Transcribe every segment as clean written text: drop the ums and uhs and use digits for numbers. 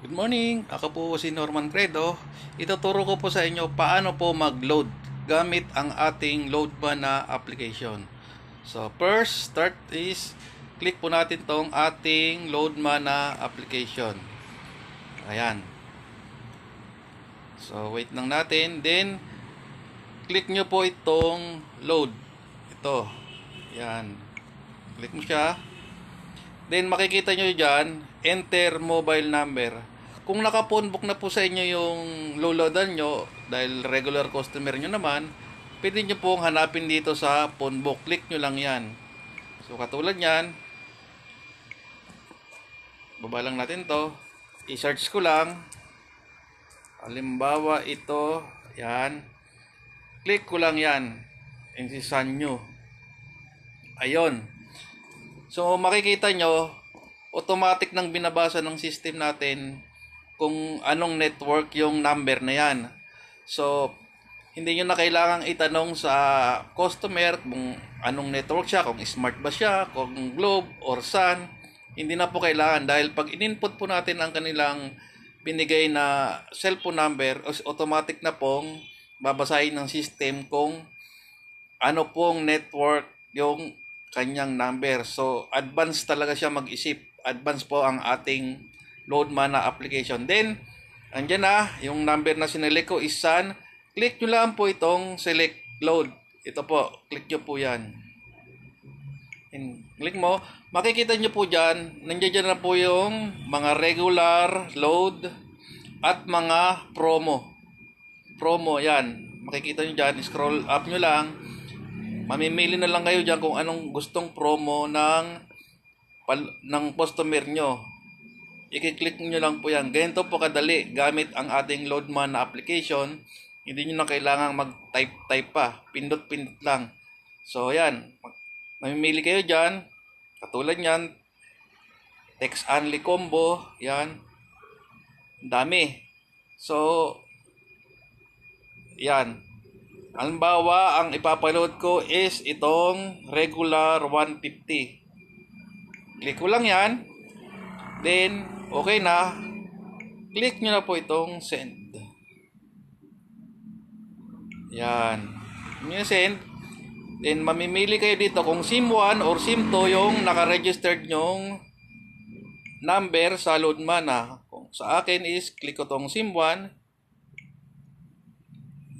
Good morning, ako po si Norman Credo. Ituturo ko po sa inyo paano po mag-load gamit ang ating Loadman na application. So first, start is click po natin tong ating Loadman na application. Ayan. So wait lang natin. Then click nyo po itong load. Ito. Ayan. Click mo siya. Then makikita nyo dyan, enter mobile number. Kung naka-phonebook na po sa inyo yung loloadan nyo, dahil regular customer nyo naman, pwede nyo pong hanapin dito sa phonebook. Click nyo lang yan. So katulad yan, baba lang natin to. I-search ko lang. Halimbawa ito, yan. Click ko lang yan. Insisan nyo. Ayun. So makikita nyo, automatic nang binabasa ng system natin kung anong network yung number na yan. So hindi nyo na kailangang itanong sa customer kung anong network siya, kung smart ba siya, kung Globe or Sun. Hindi na po kailangan dahil pag in-input po natin ang kanilang binigay na cellphone number, automatic na pong babasahin ng system kung ano pong network yung kanyang number. So advance talaga siya mag-isip. Advance po ang ating Loadman na application. Then andyan na yung number na sinelect ko is Sun. Click nyo lang po itong select load. Ito po, click nyo po yan. And click mo, makikita nyo po dyan, nandiyan na po yung mga regular load at mga promo. Promo yan, makikita nyo dyan, scroll up nyo lang. Mamimili na lang kayo dyan kung anong gustong promo ng customer nyo. I-click nyo lang po yan. Ganito po kadali gamit ang ating Loadman na application. Hindi nyo na kailangang mag-type pa. Pindot-pindot lang. So yan. Mamimili kayo dyan. Katulad yan. Text only combo. Yan. Dami. So yan. Halimbawa, ang ipapaload ko is itong regular 150. Click ko lang yan. Then, okay na. Click nyo na po itong send. Yan. Nyo send. Then, mamimili kayo dito kung SIM 1 or SIM 2 yung naka-registered nyong number sa Loadman. Kung sa akin is, click ko tong SIM 1.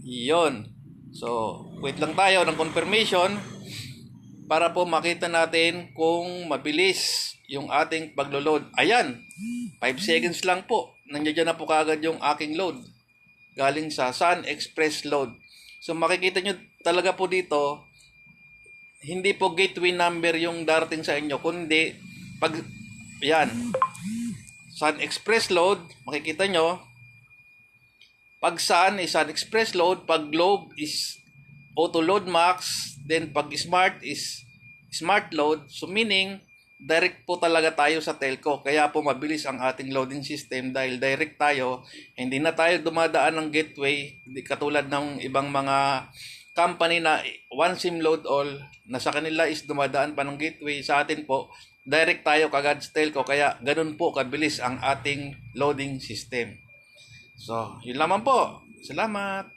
Yun. So, wait lang tayo ng confirmation para po makita natin kung mabilis yung ating paglo-load. Ayan, 5 seconds lang po. Nandiyan na po kaagad yung aking load. Galing sa Sun Express Load. So, makikita nyo talaga po dito, hindi po gateway number yung darating sa inyo, kundi, yan, Sun Express Load, makikita nyo, pag Sun is Sun Express Load, pag Globe is Auto Load Max, then pag Smart is Smart Load. So meaning, direct po talaga tayo sa telco. Kaya po mabilis ang ating loading system dahil direct tayo. Hindi na tayo dumadaan ng gateway, katulad ng ibang mga company na one SIM load all, na sa kanila is dumadaan pa ng gateway. Sa atin po, direct tayo kagad sa telco. Kaya ganun po kabilis ang ating loading system. So, yun lamang po. Salamat.